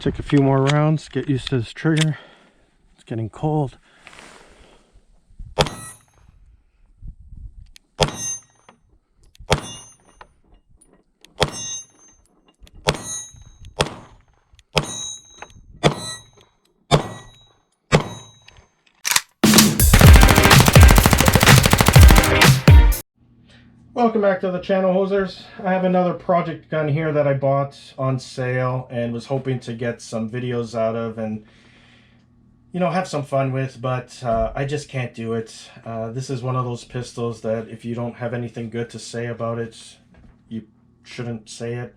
Take a few more rounds, get used to this trigger. It's getting cold. Welcome back to the channel, hosers. I have another project gun here that I bought on sale and was hoping to get some videos out of and, you know, have some fun with, but I just can't do it. This is one of those pistols that if you don't have anything good to say about it, you shouldn't say it.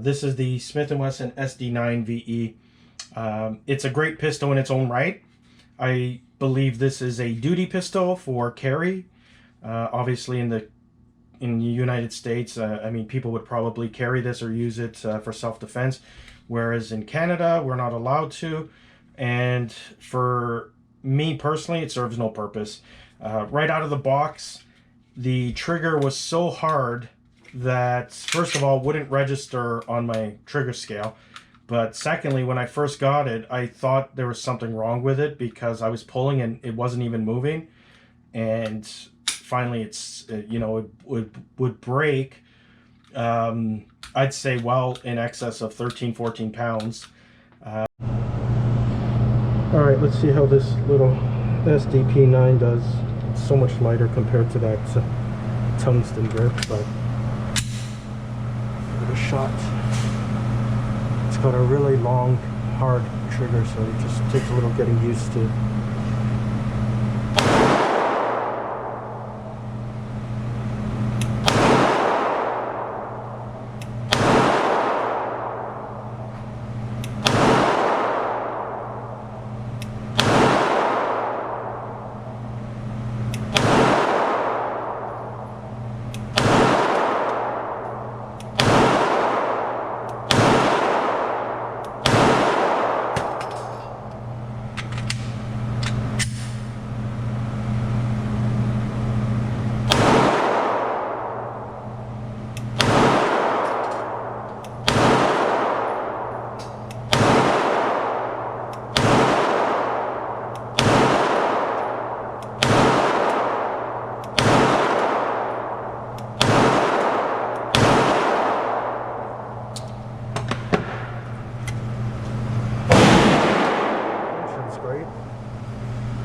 This is the Smith & Wesson SD9VE. It's a great pistol in its own right. I believe this is a duty pistol for carry. Obviously in the United States, I mean, people would probably carry this or use it for self-defense, whereas in Canada, we're not allowed to. And for me personally, it serves no purpose. Right out of the box, the trigger was so hard that, first of all, wouldn't register on my trigger scale. But secondly, when I first got it, I thought there was something wrong with it because I was pulling and it wasn't even moving. And finally it's, you know, it would break, I'd say well in excess of 13-14 pounds. All right, let's see how this little SDP9 does. It's so much lighter compared to that tungsten grip, but give it a shot. It's got a really long, hard trigger, so it just takes a little getting used to.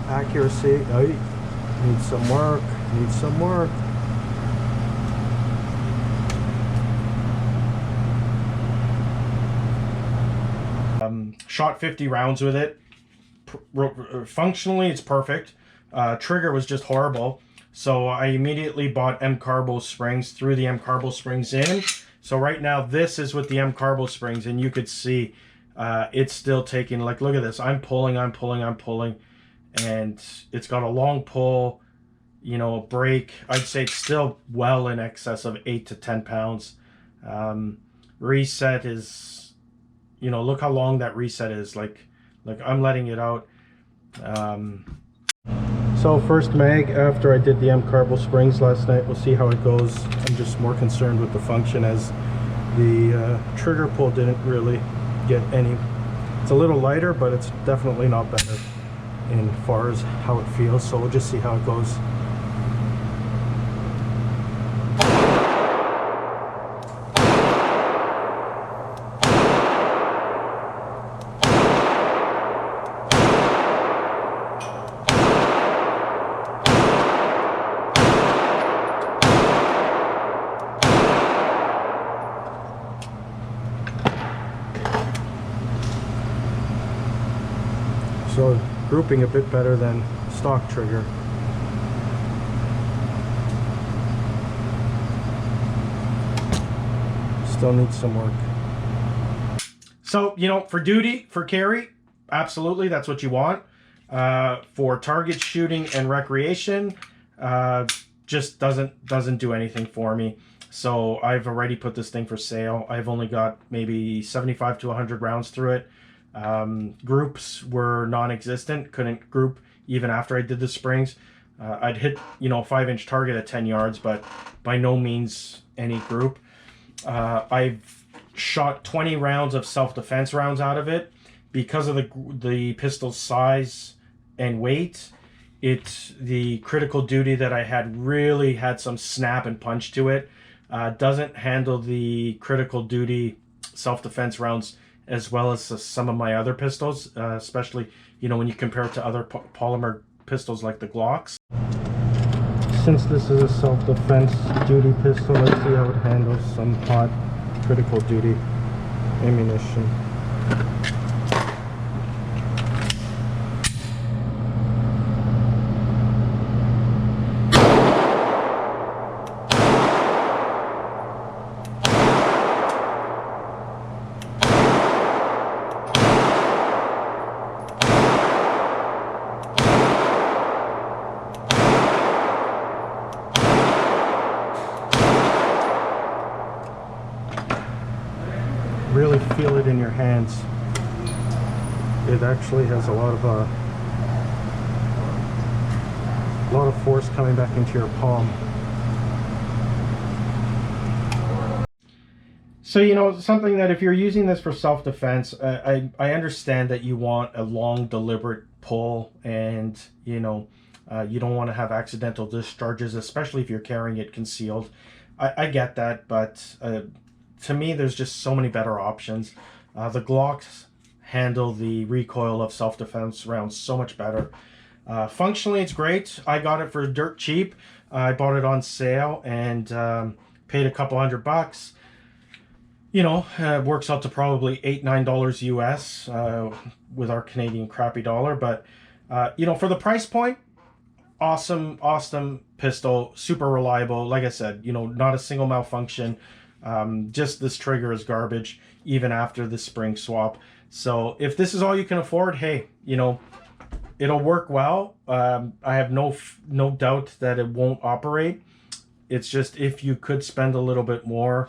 Accuracy, oh, needs some work, needs some work. Shot 50 rounds with it. Functionally, it's perfect. Trigger was just horrible. So I immediately bought M-Carbo springs, threw the M-Carbo springs in. So right now, this is with the M-Carbo springs, and you could see it's still taking, like, look at this. I'm pulling, and it's got a long pull, you know, a break. I'd say it's still well in excess of 8 to 10 pounds. Reset is, you know, look how long that reset is. Like I'm letting it out. So first mag after I did the M-Carbo springs last night. We'll see how it goes. I'm just more concerned with the function as the trigger pull didn't really get any. It's a little lighter, but it's definitely not better in far as how it feels, so we'll just see how it goes. So grouping a bit better than stock trigger. Still needs some work. So, you know, for duty, for carry, absolutely, that's what you want. For target shooting and recreation, just doesn't do anything for me. So I've already put this thing for sale. I've only got maybe 75 to 100 rounds through it. Groups were non-existent, couldn't group even after I did the springs. I'd hit, you know, a 5-inch target at 10 yards, but by no means any group. I've shot 20 rounds of self-defense rounds out of it. Because of the pistol's size and weight, the critical duty that I had really had some snap and punch to it. Doesn't handle the critical duty self-defense rounds as well as some of my other pistols, especially, you know, when you compare it to other polymer pistols like the Glocks. Since this is a self-defense duty pistol, let's see how it handles some hot critical duty ammunition. Really feel it in your hands. It actually has a lot of force coming back into your palm. So, you know, something that if you're using this for self-defense, I understand that you want a long, deliberate pull, and, you know, you don't want to have accidental discharges, especially if you're carrying it concealed. I get that, but to me, there's just so many better options. The Glocks handle the recoil of self-defense rounds so much better. Functionally, it's great. I got it for dirt cheap. I bought it on sale and paid a couple $100. You know, it works out to probably $8-9 US with our Canadian crappy dollar. But, you know, for the price point, awesome pistol, super reliable. Like I said, you know, not a single malfunction. Just this trigger is garbage even after the spring swap. So if this is all you can afford, hey, you know, it'll work well. I have no doubt that it won't operate. It's just, if you could spend a little bit more,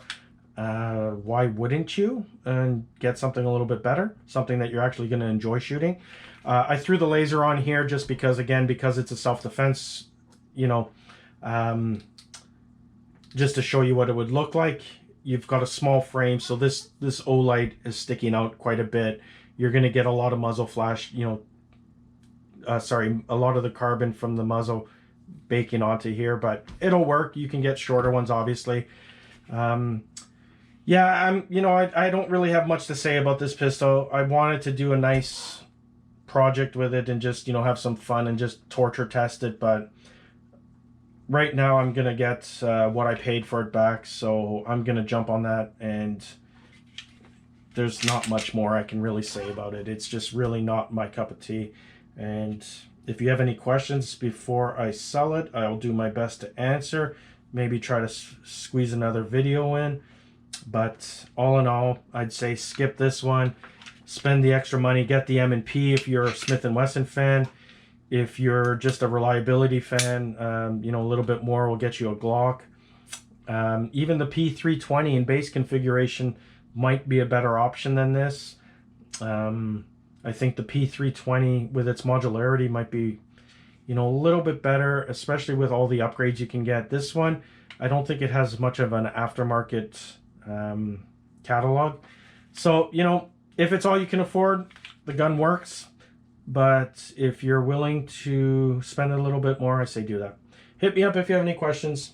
why wouldn't you, and get something a little bit better, something that you're actually going to enjoy shooting. I threw the laser on here just because, again, because it's a self-defense, you know, just to show you what it would look like. You've got a small frame, so this Olight is sticking out quite a bit. You're going to get a lot of muzzle flash, you know, a lot of the carbon from the muzzle baking onto here, but it'll work. You can get shorter ones, obviously. Yeah, you know, I don't really have much to say about this pistol. I wanted to do a nice project with it and just, you know, have some fun and just torture test it, but right now I'm gonna get what I paid for it back, so I'm gonna jump on that, and there's not much more I can really say about it. It's just really not my cup of tea. And if you have any questions before I sell it, I'll do my best to answer, maybe try to squeeze another video in. But all in all, I'd say skip this one, spend the extra money, get the M&P if you're a Smith & Wesson fan. If you're just a reliability fan, you know, a little bit more will get you a Glock. Even the P320 in base configuration might be a better option than this. I think the P320 with its modularity might be, you know, a little bit better, especially with all the upgrades you can get. This one, I don't think it has much of an aftermarket catalog. So, you know, if it's all you can afford, the gun works. But if you're willing to spend a little bit more, I say do that. Hit me up if you have any questions.